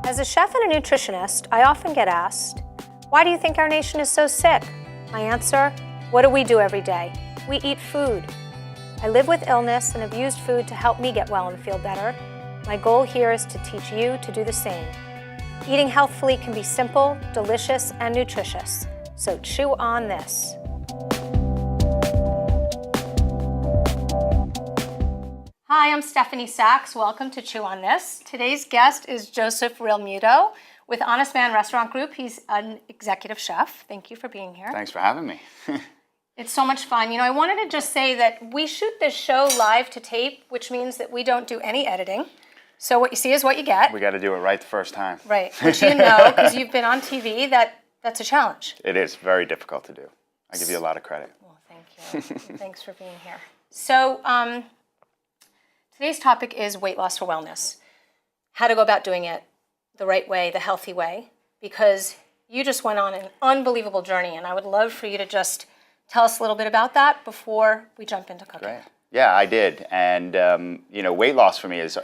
As a chef and a nutritionist, I often get asked, why do you think our nation is so sick? My answer, what do we do every day? We eat food. I live with illness and have used food to help me get well and feel better. My goal here is to teach you to do the same. Eating healthfully can be simple, delicious, and nutritious. So chew on this. Hi, I'm Stefanie Sacks. Welcome to Chew on This. Today's guest is Joseph Realmuto with Honest Man Restaurant Group. He's an executive chef. Thank you for being here. Thanks for having me. It's so much fun. You know, I wanted to just say that we shoot this show live to tape, which means that we don't do any editing. So what you see is what you get. We got to do it right the first time. Right, which you know, because you've been on TV, that's a challenge. It is very difficult to do. I give you a lot of credit. Well, thank you. Thanks for being here. So today's topic is weight loss for wellness. How to go about doing it the right way, the healthy way, because you just went on an unbelievable journey, and I would love for you to just tell us a little bit about that before we jump into cooking. Great. Yeah, I did. And, you know, weight loss for me is,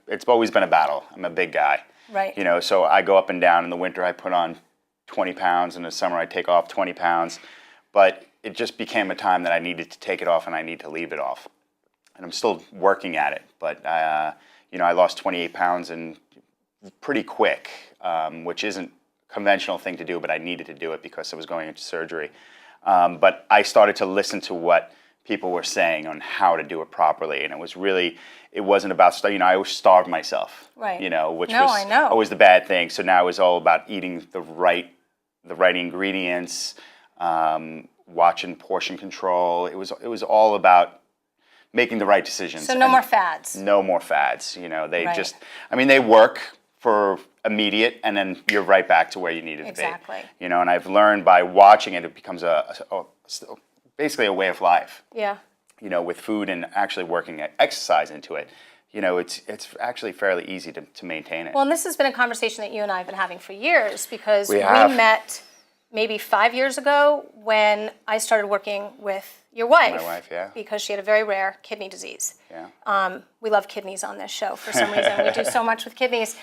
it's always been a battle. I'm a big guy. Right. You know, so I go up and down. In the winter, I put on 20 pounds. In the summer, I take off 20 pounds. But it just became a time that I needed to take it off and I need to leave it off. And I'm still working at it. But, you know, I lost 28 pounds and pretty quick, which isn't a conventional thing to do, but I needed to do it because I was going into surgery. But I started to listen to what people were saying on how to do it properly, and it wasn't about, you know, I always starved myself, right? You know, which was always the bad thing. So now it was all about eating the right ingredients, watching portion control. It was all about making the right decisions. So no more fads. No more fads. You know, they they work for immediate, and then you're right back to where you needed to be. Exactly. You know, and I've learned by watching it, it becomes basically a way of life. Yeah. You know, with food and actually working exercise into it, you know, it's actually fairly easy to maintain it. Well, and this has been a conversation that you and I have been having for years, because we met maybe 5 years ago when I started working with your wife. My wife, yeah. Because she had a very rare kidney disease. Yeah. We love kidneys on this show for some reason. We do so much with kidneys.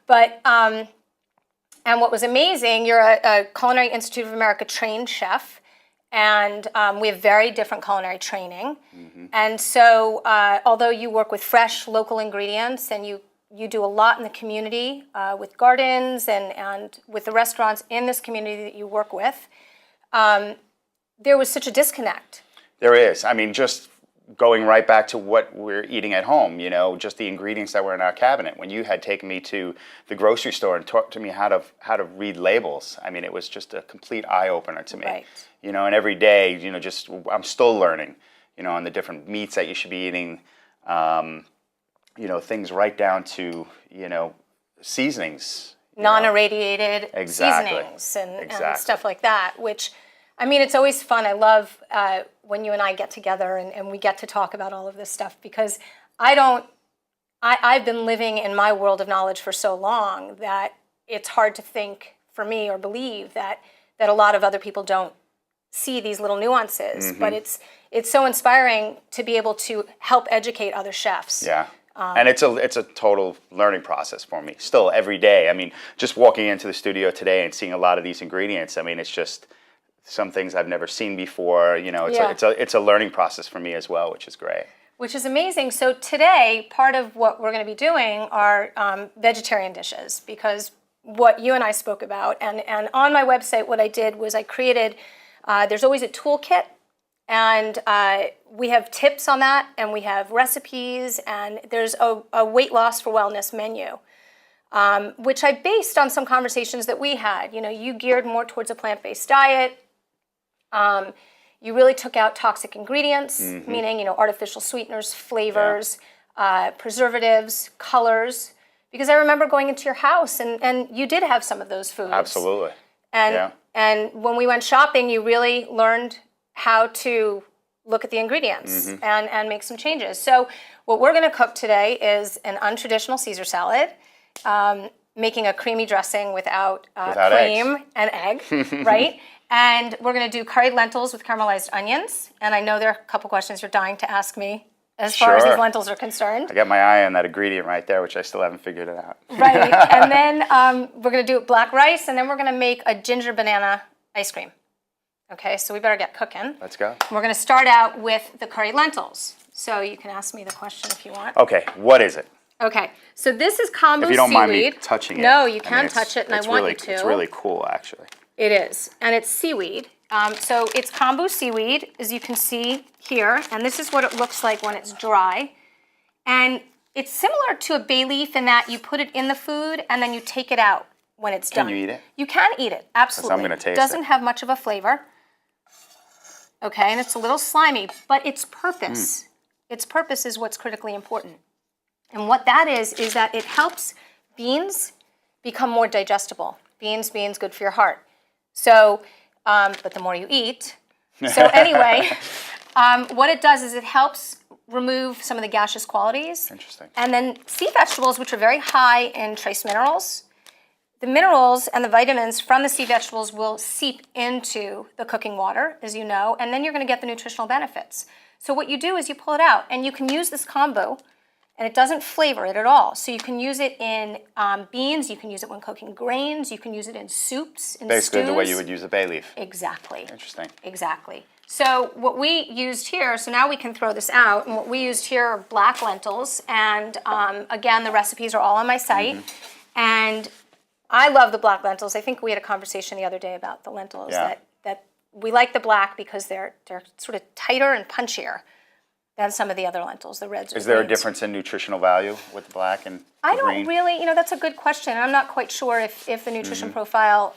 But, and what was amazing, you're a Culinary Institute of America trained chef, and we have very different culinary training. Mm-hmm. And so, although you work with fresh, local ingredients, and you do a lot in the community with gardens and with the restaurants in this community that you work with, there was such a disconnect. There is. I mean, just going right back to what we're eating at home, you know, just the ingredients that were in our cabinet. When you had taken me to the grocery store and taught to me how to read labels, I mean, it was just a complete eye-opener to me. Right. You know, and every day, you know, I'm still learning, you know, on the different meats that you should be eating, you know, things right down to, you know, seasonings. Non-irradiated seasonings and stuff like that, which, I mean, it's always fun. I love when you and I get together and we get to talk about all of this stuff, because I've been living in my world of knowledge for so long that it's hard to think for me or believe that a lot of other people don't see these little nuances. Mm-hmm. But it's so inspiring to be able to help educate other chefs. Yeah. And it's a total learning process for me still every day. I mean, just walking into the studio today and seeing a lot of these ingredients, I mean, it's just some things I've never seen before. You know, it's a learning process for me as well, which is great. Which is amazing. So today, part of what we're going to be doing are vegetarian dishes, because what you and I spoke about, and on my website, what I did was I created, there's always a toolkit, and we have tips on that, and we have recipes, and there's a weight loss for wellness menu, which I based on some conversations that we had. You know, you geared more towards a plant-based diet. You really took out toxic ingredients, mm-hmm. meaning, you know, artificial sweeteners, flavors, preservatives, colors. Because I remember going into your house and you did have some of those foods. Absolutely. And when we went shopping, you really learned how to look at the ingredients mm-hmm. and make some changes. So what we're going to cook today is an untraditional Caesar salad, making a creamy dressing without cream eggs. And egg, right? And we're going to do curried lentils with caramelized onions. And I know there are a couple questions you're dying to ask me as far as Sure. these lentils are concerned. I got my eye on that ingredient right there, which I still haven't figured it out. Right, and then we're going to do black rice, and then we're going to make a ginger banana ice cream. Okay, so we better get cooking. Let's go. We're going to start out with the curry lentils. So you can ask me the question if you want. Okay, what is it? Okay, so this is kombu seaweed. If you don't mind me touching it. No, you I can mean, touch it, and I want really, you to. It's really cool, actually. It is, and it's seaweed. So it's kombu seaweed, as you can see here, and this is what it looks like when it's dry. And it's similar to a bay leaf in that you put it in the food and then you take it out when it's done. Can you eat it? You can eat it, absolutely. I'm going to taste it. Doesn't it. have much of a flavor. Okay, and it's a little slimy, but its purpose, its purpose is what's critically important. And what that is that it helps beans become more digestible. Beans, good for your heart. So, but the more you eat. So anyway, what it does is it helps remove some of the gaseous qualities. Interesting. And then sea vegetables, which are very high in trace minerals, the minerals and the vitamins from the sea vegetables will seep into the cooking water, as you know, and then you're going to get the nutritional benefits. So what you do is you pull it out, and you can use this kombu, and it doesn't flavor it at all. So you can use it in beans, you can use it when cooking grains, you can use it in soups, in Basically stews. the way you would use a bay leaf. Exactly. Interesting. Exactly. So what we used here, so now we can throw this out, and what we used here are black lentils, and again, the recipes are all on my site, and I love the black lentils. I think we had a conversation the other day about the lentils, that we like the black because they're sort of tighter and punchier than some of the other lentils, the reds or Is there a greens. difference in nutritional value with the black and the I don't green? really, that's a good question. I'm not quite sure if the nutrition profile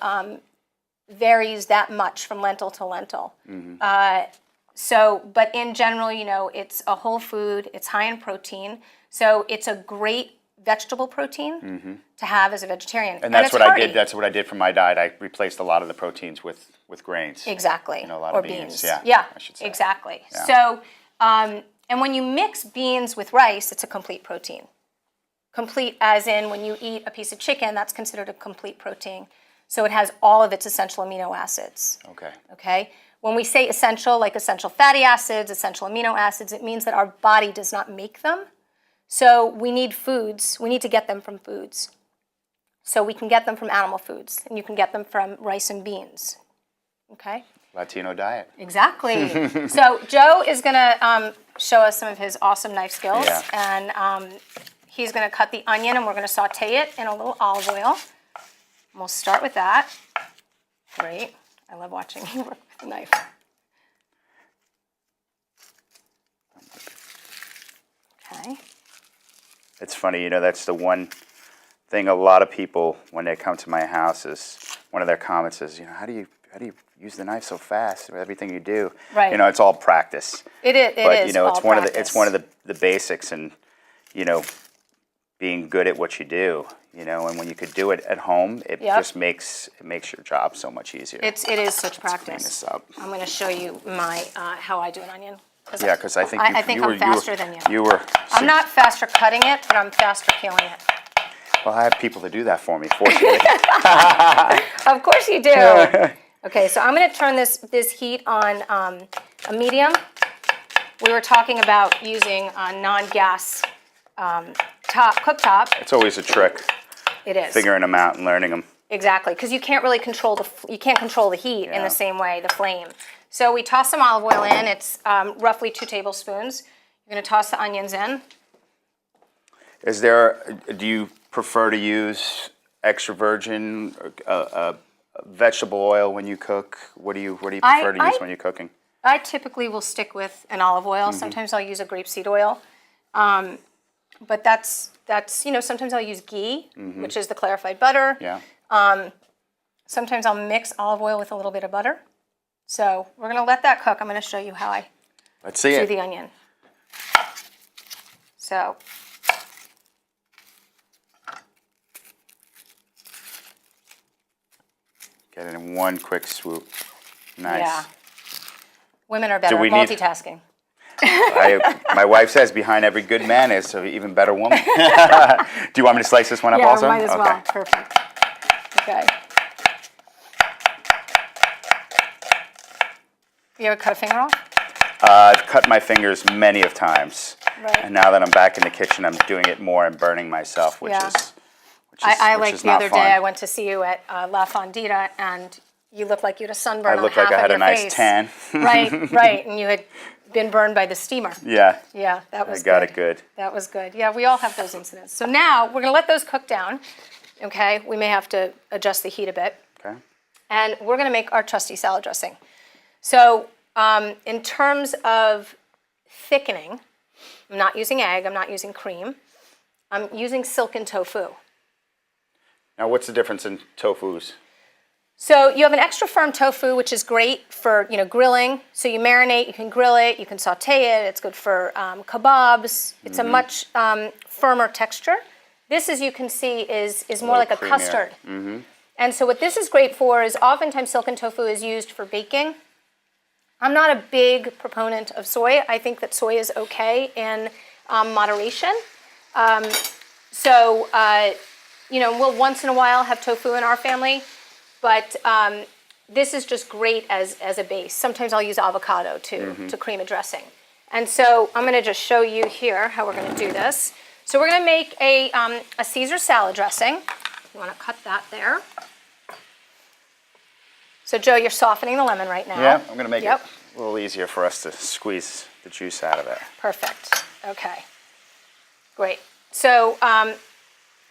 varies that much from lentil to lentil. But in general, it's a whole food, it's high in protein, so it's a great vegetable protein to have as a vegetarian. And that's it's what hearty. I did. That's what I did for my diet. I replaced a lot of the proteins with grains. Exactly. A lot or of beans. Yeah, I should say. exactly. Yeah. So, and when you mix beans with rice, it's a complete protein. Complete as in when you eat a piece of chicken, that's considered a complete protein. So it has all of its essential amino acids. Okay. Okay? When we say essential, like essential fatty acids, essential amino acids, it means that our body does not make them. So we need foods. We need to get them from foods. So we can get them from animal foods, and you can get them from rice and beans. Okay? Latino diet. Exactly. So Joe is going to show us some of his awesome knife skills, Yeah. and he's going to cut the onion, and we're going to saute it in a little olive oil. And we'll start with that. Great. I love watching you work with a knife. Okay. It's funny, that's the one thing a lot of people, when they come to my house, is one of their comments is, how do you use the knife so fast with everything you do? Right. It's all practice. It is. But it's all practice. it's one of the basics, and being good at what you do. And when you could do it at home, it just makes your job so much easier. It is such Clean practice. this up. I'm going to show you my how I do an onion. Yeah, because I think I think I'm faster than you. You were. I'm not faster cutting it, but I'm faster peeling it. Well, I have people to do that for me, fortunately. Of course you do. Okay, so I'm going to turn this heat on a medium. We were talking about using a non-gas cooktop. It's always a trick. It is. Figuring them out and learning them. Exactly, because you can't really control the heat in the same way, the flame. So we toss some olive oil in. It's roughly 2 tablespoons. You're going to toss the onions in. Do you prefer to use extra virgin vegetable oil when you cook? What do you prefer to use when you're cooking? I typically will stick with an olive oil. Sometimes I'll use a grapeseed oil. But that's sometimes I'll use ghee, which is the clarified butter. Yeah. Sometimes I'll mix olive oil with a little bit of butter. So we're going to let that cook. I'm going to show you how I Let's see do it. the onion. So Get it in one quick swoop. Nice. yeah, women are better at we need- multitasking. My wife says behind every good man is an even better woman. Do you want me to slice this one up Yeah, also? might as well. Okay. Perfect. Okay. You ever cut a finger off? I've cut my fingers many of times. Right. And now that I'm back in the kitchen, I'm doing it more and burning myself, which Yeah. is I which like is the not other fun. day I went to see you at La Fondita, and you looked like you had a sunburn I on looked half like I of had your a nice face. tan. Right, and you had been burned by the steamer. Yeah, Yeah, that was I got good. it good. That was good. Yeah, we all have those incidents. So now we're going to let those cook down. Okay, we may have to adjust the heat a bit. Okay. And we're going to make our trusty salad dressing. So in terms of thickening, I'm not using egg, I'm not using cream. I'm using silken tofu. Now, what's the difference in tofus? So you have an extra firm tofu, which is great for grilling. So you marinate, you can grill it, you can saute it. It's good for kebabs. It's a much firmer texture. This, as you can see, is more like a creamier. custard. And so what this is great for is oftentimes silken tofu is used for baking. I'm not a big proponent of soy. I think that soy is okay in moderation. We'll once in a while have tofu in our family, but this is just great as a base. Sometimes I'll use avocado to cream a dressing. And so I'm going to just show you here how we're going to do this. So we're going to make a Caesar salad dressing. You want to cut that there. So Joe, you're softening the lemon right now. Yeah, I'm going to make it Yep. a little easier for us to squeeze the juice out of it. Perfect. Okay. Great. So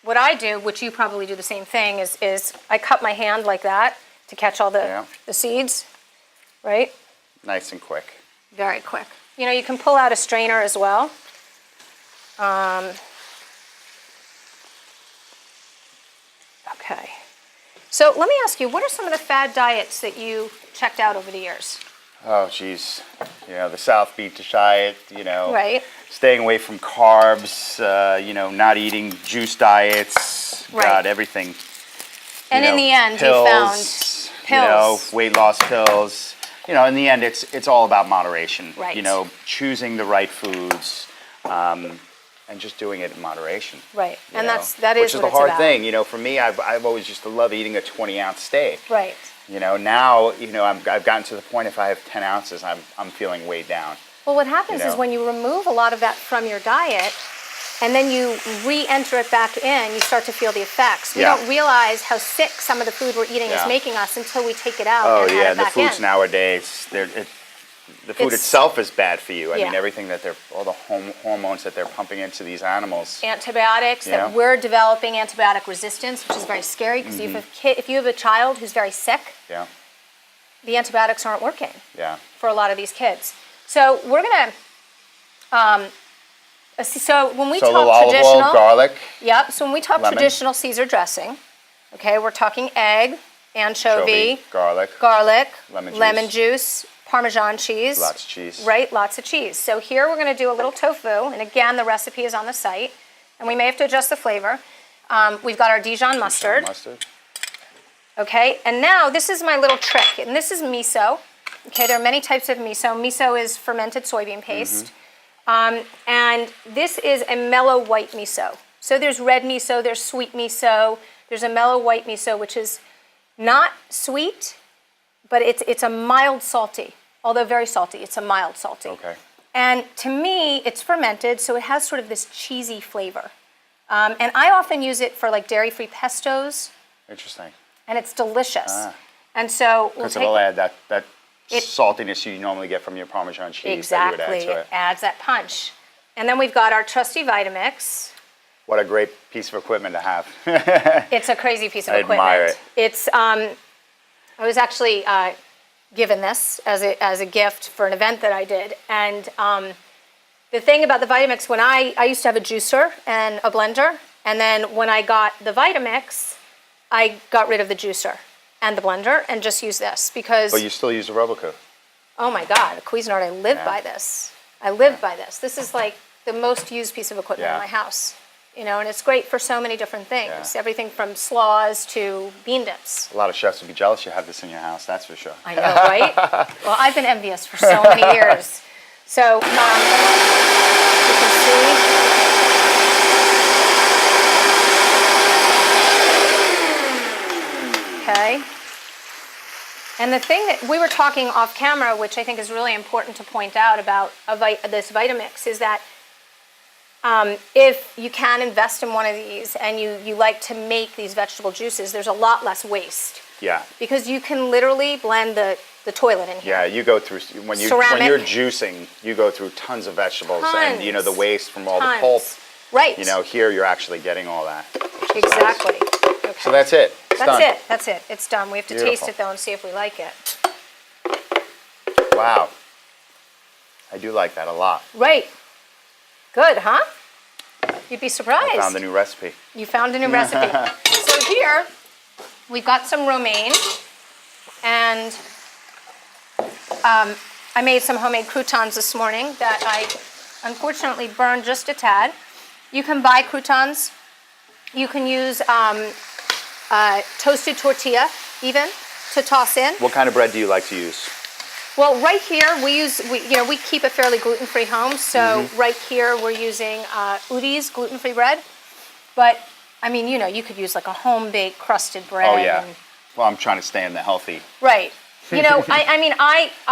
what I do, which you probably do the same thing, is I cut my hand like that to catch all the seeds, right? Nice and quick. Very quick. You can pull out a strainer as well. Okay. So let me ask you, what are some of the fad diets that you checked out over the years? Oh, geez. The South Beach diet, Right. staying away from carbs, not eating juice diets, Right. God, everything. And in the end, pills, you found pills. Weight loss pills. In the end, it's all about moderation. Right. Choosing the right foods, and just doing it in moderation. Right. And that is which is what the it's hard about. thing. For me, I've always used to love eating a 20-ounce steak. Right. Now, I've gotten to the point if I have 10 ounces, I'm feeling weighed down. Well, what happens is when you remove a lot of that from your diet, and then you re-enter it back in, you start to feel the effects. We don't realize how sick some of the food we're eating is making us until we take it out and add it back in. The foods nowadays, the food itself is bad for you. I mean, everything that all the hormones that they're pumping into these animals. Antibiotics, that we're developing antibiotic resistance, which is very scary because if you have a child who's very sick, the antibiotics aren't working for a lot of these kids. So we're going to... So when we talk traditional, olive oil, garlic. Yep. So when we talk traditional Caesar dressing, okay, we're talking egg, anchovy, garlic, lemon juice, Parmesan cheese. Lots of cheese. Right, lots of cheese. So here we're going to do a little tofu, and again, the recipe is on the site, and we may have to adjust the flavor. We've got our Dijon mustard. Okay, and now this is my little trick, and this is miso. Okay, there are many types of miso. Miso is fermented soybean paste. And this is a mellow white miso. So there's red miso, there's sweet miso, there's a mellow white miso, which is not sweet, but it's a mild salty. Although very salty, it's a mild salty. Okay. And to me, it's fermented, so it has sort of this cheesy flavor. And I often use it for like dairy-free pestos. Interesting. And it's delicious. And so because it'll add that saltiness you normally get from your Parmesan cheese. Exactly, that you would add to it adds that punch. And then we've got our trusty Vitamix. What a great piece of equipment to have. It's a crazy piece of I equipment. admire it. It's I was actually given this as a gift for an event that I did, and the thing about the Vitamix, when I used to have a juicer and a blender, and then when I got the Vitamix, I got rid of the juicer and the blender and just use this because. But you still use the Robocook. Oh my God, Cuisinart, I live by this. I live by this. This is like the most used piece of equipment in my house. And it's great for so many different things. Everything from slaws to bean dips. A lot of chefs would be jealous you have this in your house, that's for sure. I know, right? Well, I've been envious for so many years. So, you can see. Okay. And the thing that we were talking off camera, which I think is really important to point out about this Vitamix, is that if you can invest in one of these and you like to make these vegetable juices, there's a lot less waste. Yeah. Because you can literally blend the toilet in here. Yeah, you go through when you're juicing, you go through tons of vegetables and you know the waste from all the pulp. Right. You know, here you're actually getting all that. Exactly. Nice. Okay. So that's it. That's it. It's done. We have to taste it though and see if we like it. Wow. I do like that a lot. Right. Good, huh? You'd be surprised. I found a new recipe. You found a new recipe. So here, we've got some romaine, and I made some homemade croutons this morning that I unfortunately burned just a tad. You can buy croutons. You can use toasted tortilla even to toss in. What kind of bread do you like to use? Well, right here we keep a fairly gluten-free home, so right here we're using Udi's gluten-free bread. But I mean, you could use like a home-baked crusted bread. Oh yeah. Well, I'm trying to stay in the healthy. Right. I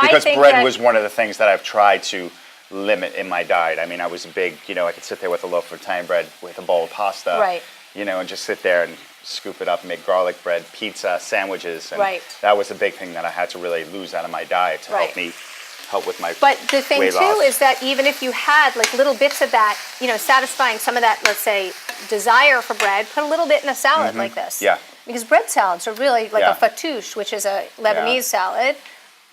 because think bread was one of the things that I've tried to limit in my diet. I mean, I was a big, I could sit there with a loaf of Italian bread with a bowl of pasta. Right. And just sit there and scoop it up and make garlic bread, pizza, sandwiches. And right. That was a big thing that I had to really lose out of my diet to help with my But the thing weight too loss. is that even if you had like little bits of that, satisfying some of that, let's say, desire for bread, put a little bit in a salad like this. Yeah. Because bread salads are really like a fattoush, which is a Lebanese salad.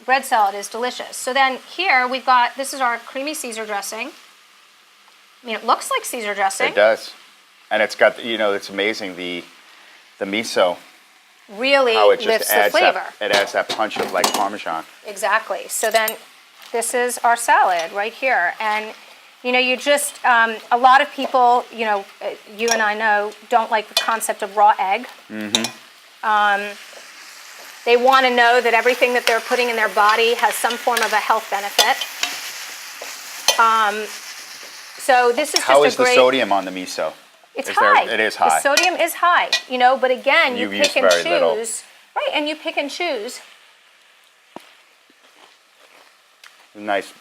Bread salad is delicious. So then here we've got, this is our creamy Caesar dressing. I mean, it looks like Caesar dressing. It does. And it's got, it's amazing, the miso. Really how it just lifts adds the flavor. It adds that punch of like Parmesan. Exactly. So then this is our salad right here. And, you just, a lot of people, you and I know, don't like the concept of raw egg. They want to know that everything that they're putting in their body has some form of a health benefit. So this is How just is the sodium on the miso? It's high. It is high. The sodium is high, but again, you pick and choose. Little. Right, and you pick and choose. Nice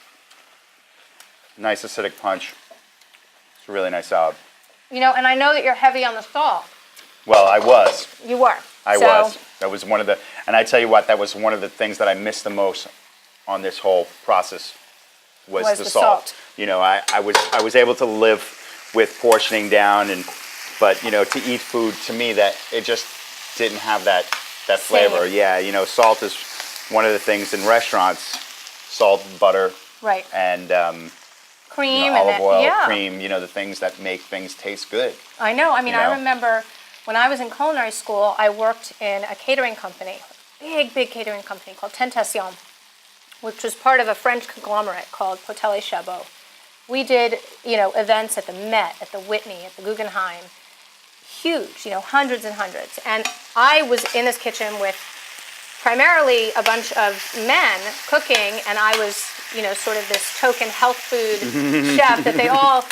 acidic punch. It's a really nice salad. And I know that you're heavy on the salt. Well, I was. You were. I was. That was one of the, and I tell you what, that was one of the things that I missed the most on this whole process was the salt. I was able to live with portioning down, but to eat food, to me, that it just didn't have that flavor. Yeah, salt is one of the things in restaurants. Salt, butter, right, and cream, olive oil, cream. The things that make things taste good. I know. I mean, I remember when I was in culinary school, I worked in a catering company, big catering company called Tentation, which was part of a French conglomerate called Potel & Chabot. We did, events at the Met, at the Whitney, at the Guggenheim, huge, hundreds and hundreds. And I was in this kitchen with primarily a bunch of men cooking, and I was, sort of this token health food chef that they all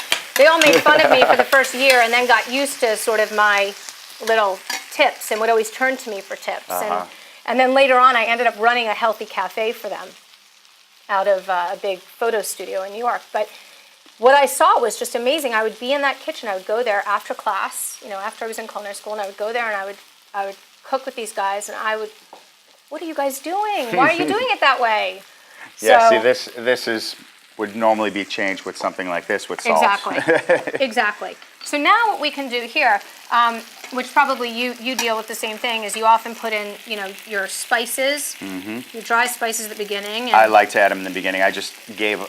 made fun of me for the first year, and then got used to sort of my little tips and would always turn to me for tips. And then later on, I ended up running a healthy cafe for them out of a big photo studio in New York. But what I saw was just amazing. I would be in that kitchen. I would go there after class, after I was in culinary school, and I would go there and I would cook with these guys, and I would, what are you guys doing? Why are you doing it that way? Yeah, see, this would normally be changed with something like this with salt. Exactly. Exactly. So now what we can do here, which probably you deal with the same thing, is you often put in, your spices, your dry spices at the beginning. And I like to add them in the beginning. I just gave a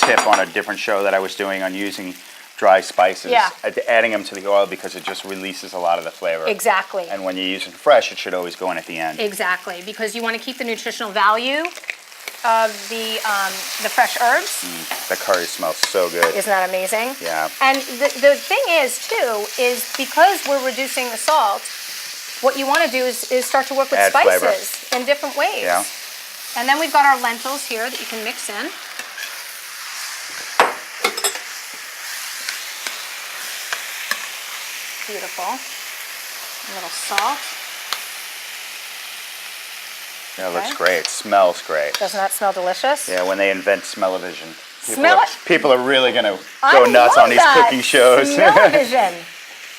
tip on a different show that I was doing on using dry spices, adding them to the oil because it just releases a lot of the flavor. Exactly. And when you're using fresh, it should always go in at the end. Exactly, because you want to keep the nutritional value of the fresh herbs. The curry smells so good. Isn't that amazing? Yeah. And the thing is, too, is because we're reducing the salt, what you want to do is start to work with spices in different ways. Yeah. And then we've got our lentils here that you can mix in. Beautiful. A little salt. Yeah, it looks great. It smells great. Doesn't that smell delicious? Yeah, when they invent smell-o-vision. Smell it. People are really going to I go nuts love on these that. cooking shows. Smell-o-vision.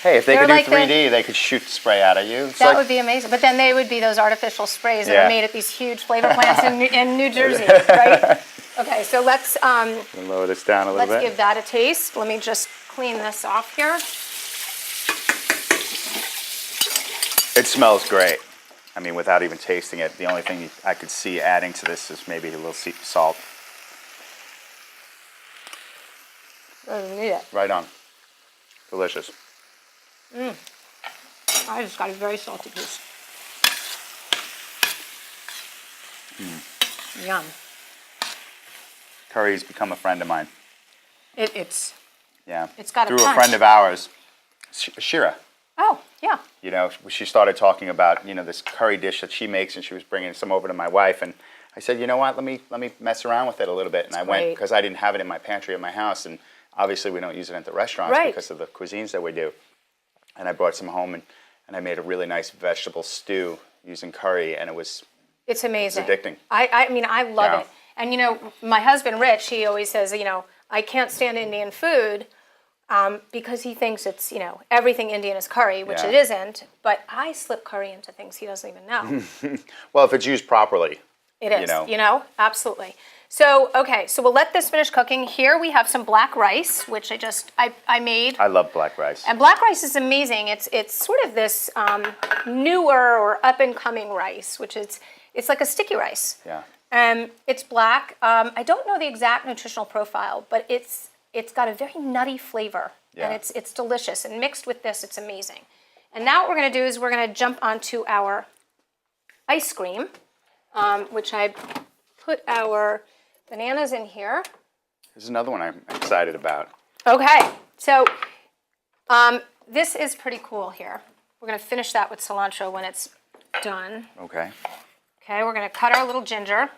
Hey, if they They're could do like 3D, they could shoot spray out of you. It's That like, would be amazing. But then they would be those artificial sprays that Yeah. are made at these huge flavor plants in New Jersey, right? Okay, so let's lower this down a little bit. give that a taste. Let me just clean this off here. It smells great. I mean, without even tasting it, the only thing I could see adding to this is maybe a little salt. Doesn't need it. Right on. Delicious. I just got a very salty piece. Yum. Curry's become a friend of mine. It's Yeah. It's got a Through a punch. friend of ours, Shira. Oh, yeah. You know, she started talking about, this curry dish that she makes, and she was bringing some over to my wife, and I said, you know what, let me mess around with it a little bit, and I went, great. because I didn't have it in my pantry at my house, and obviously we don't use it at the restaurants Right. because of the cuisines that we do, and I brought some home, and I made a really nice vegetable stew using curry, and It's amazing. It's addicting. I mean, I love Yeah. it. And, my husband, Rich, he always says, I can't stand Indian food because he thinks it's, everything Indian is curry, which Yeah. it isn't. But I slip curry into things he doesn't even know. well, if it's used properly. It is, absolutely. So, okay, so we'll let this finish cooking. Here we have some black rice, which I made. I love black rice. And black rice is amazing. It's sort of this newer or up-and-coming rice, which it's like a sticky rice. Yeah. It's black. I don't know the exact nutritional profile, but it's got a very nutty flavor, Yeah. and it's delicious. And mixed with this, it's amazing. And now what we're going to do is we're going to jump onto our ice cream, which I put our bananas in here. This is another one I'm excited about. Okay, so this is pretty cool here. We're going to finish that with cilantro when it's done. Okay. Okay, we're going to cut our little ginger.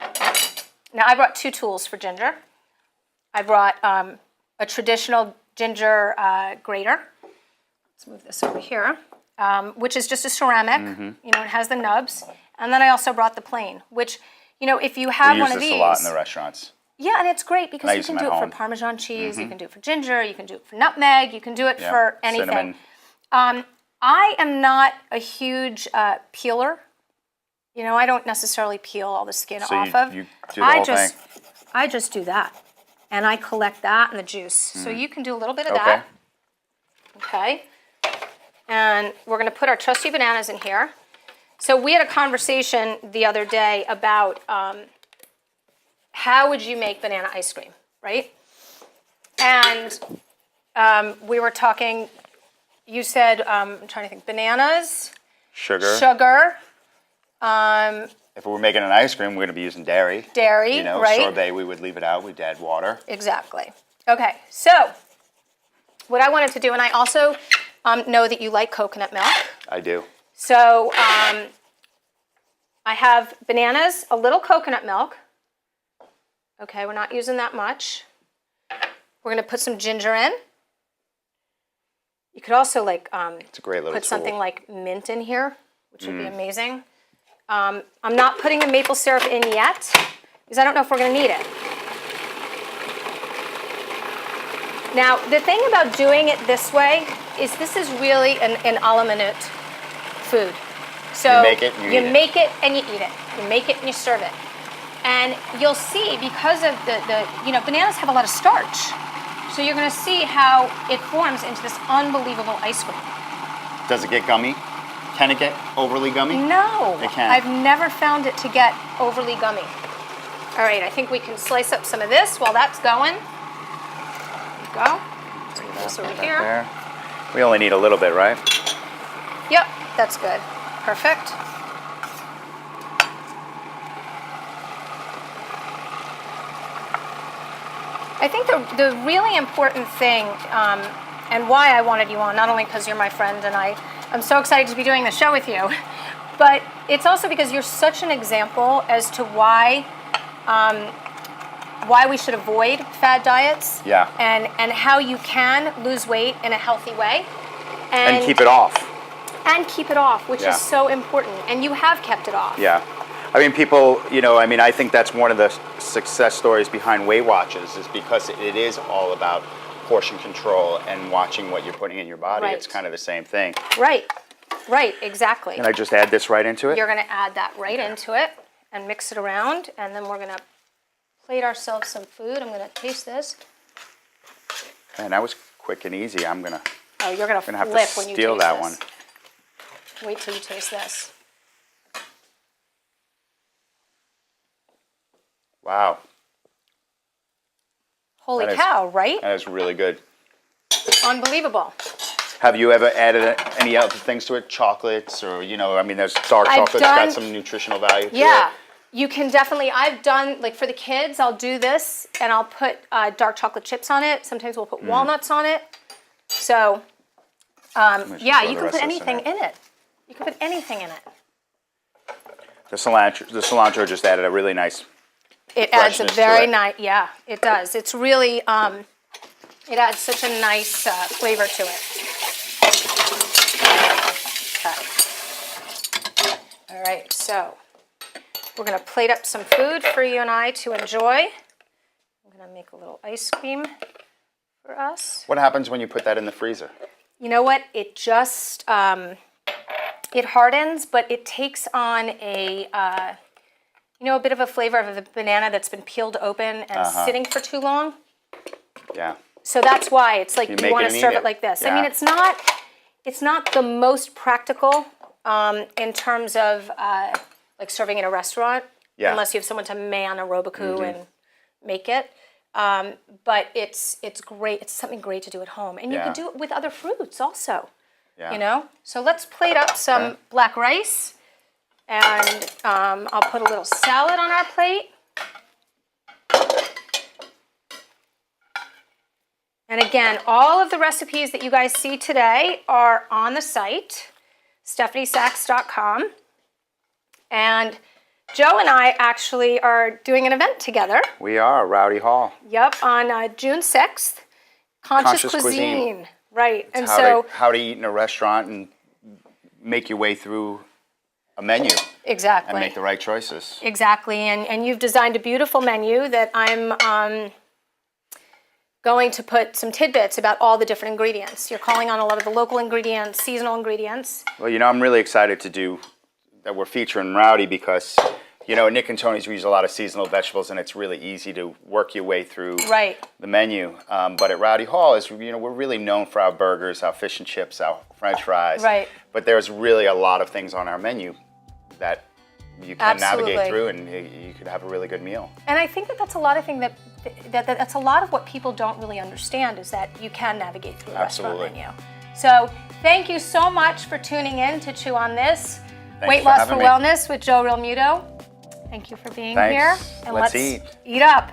Now, I brought 2 tools for ginger. I brought a traditional ginger grater. Let's move this over here, which is just a ceramic. It has the nubs. And then I also brought the plain, which, if you have We one use of this these. a lot in the restaurants. Yeah, and it's great because I you use can them do at it for home. Parmesan cheese, you can do it for ginger, you can do it for nutmeg, you can do it for anything. Cinnamon. I am not a huge peeler. I don't necessarily peel all the skin So off you of. do the whole thing? I just do that, and I collect that and the juice. So you can do a little bit of Okay. that. Okay. And we're going to put our trusty bananas in here. So we had a conversation the other day about how would you make banana ice cream, right? And we were talking, you said, I'm trying to think, bananas, sugar. If we were making an ice cream, we're going to be using dairy. Dairy, right? Sorbet, we would leave it out. We'd add water. Exactly. Okay, so what I wanted to do, and I also know that you like coconut milk. I do. So I have bananas, a little coconut milk. Okay, we're not using that much. We're going to put some ginger in. You could also It's a great little put tool. something like mint in here, which would be amazing. I'm not putting a maple syrup in yet because I don't know if we're going to need it. Now, the thing about doing it this way is this is really an a la minute food. So You make it and you eat it. make it and you eat it. You make it and you serve it. And you'll see because of the bananas have a lot of starch. So you're going to see how it forms into this unbelievable ice cream. Does it get gummy? Can it get overly gummy? No, It can. I've never found it to get overly gummy. All right, I think we can slice up some of this while that's going. There you go. Let's move this over here. There. We only need a little bit, right? Yep, that's good. Perfect. I think the really important thing, and why I wanted you on, not only because you're my friend and I'm so excited to be doing the show with you, but it's also because you're such an example as to why we should avoid fad diets. Yeah. And how you can lose weight in a healthy way. And keep it off. And keep it off, which Yeah. is so important. And you have kept it off. Yeah. I mean, people, you know, I mean, I think that's one of the success stories behind Weight Watchers is because it is all about portion control and watching what you're putting in your body. Right. It's kind of the same thing. Right, exactly. And I just add this right into it? You're going to add that right into it and mix it around, and then we're going to plate ourselves some food. I'm going to taste this. Man, that was quick and easy. I'm going to Oh, you're going to have flip to when you steal taste that this. one. Wait till you taste this. Wow. Holy That is- cow, right? That is really good. Unbelievable. Have you ever added any other things to it? Chocolates or, you know, I mean, there's dark I've chocolate's done- got some nutritional value to Yeah. it. You can definitely, I've done, like for the kids, I'll do this and I'll put dark chocolate chips on it. Sometimes we'll put walnuts on it. So, yeah, throw you the can rest put of this in anything there. in it. You can put anything in it. The cilantro just added a really nice. It adds a Freshness to very it. nice, yeah, it does. It's really, it adds such a nice flavor to it. Okay. All right, so we're going to plate up some food for you and I to enjoy. I'm going to make a little ice cream for us. What happens when you put that in the freezer? You know what? It just, it hardens, but it takes on a, you know, a bit of a flavor of the banana that's been peeled open and sitting for too long. Yeah. So that's why it's like You you make want it to and serve eat it it. like this. I Yeah. mean, it's not the most practical in terms of like serving in a restaurant, Yeah. unless you have someone to man a Roboku and make it. But it's great. It's something great to do at home, and you Yeah. can do it with other fruits also. Yeah. You know. So let's plate up some Okay. black rice, and I'll put a little salad on our plate. And again, all of the recipes that you guys see today are on the site, stephaniesacks.com. And Joe and I actually are doing an event together. We are Rowdy Hall. Yep, on June 6th. Conscious Conscious cuisine. Right. And How so, how to eat in a restaurant and make your way through a menu exactly. and make the right choices. Exactly. And you've designed a beautiful menu that I'm going to put some tidbits about all the different ingredients. You're calling on a lot of the local ingredients, seasonal ingredients. Well, you know, I'm really excited to do that. We're featuring Rowdy because, you know, at Nick and Tony's we use a lot of seasonal vegetables, and it's really easy to work your way through Right. the menu. But at Rowdy Hall, we're really known for our burgers, our fish and chips, our French fries. Right. But there's really a lot of things on our menu that you can Absolutely. navigate through, and you could have a really good meal. And I think that's a lot of thing that's a lot of what people don't really understand is that you can navigate through a Absolutely. restaurant menu. So thank you so much for tuning in to Chew on This. Thanks Weight for Loss having for me. Wellness with Joe Realmuto. Thank you for being Thanks. here. And Let's eat up.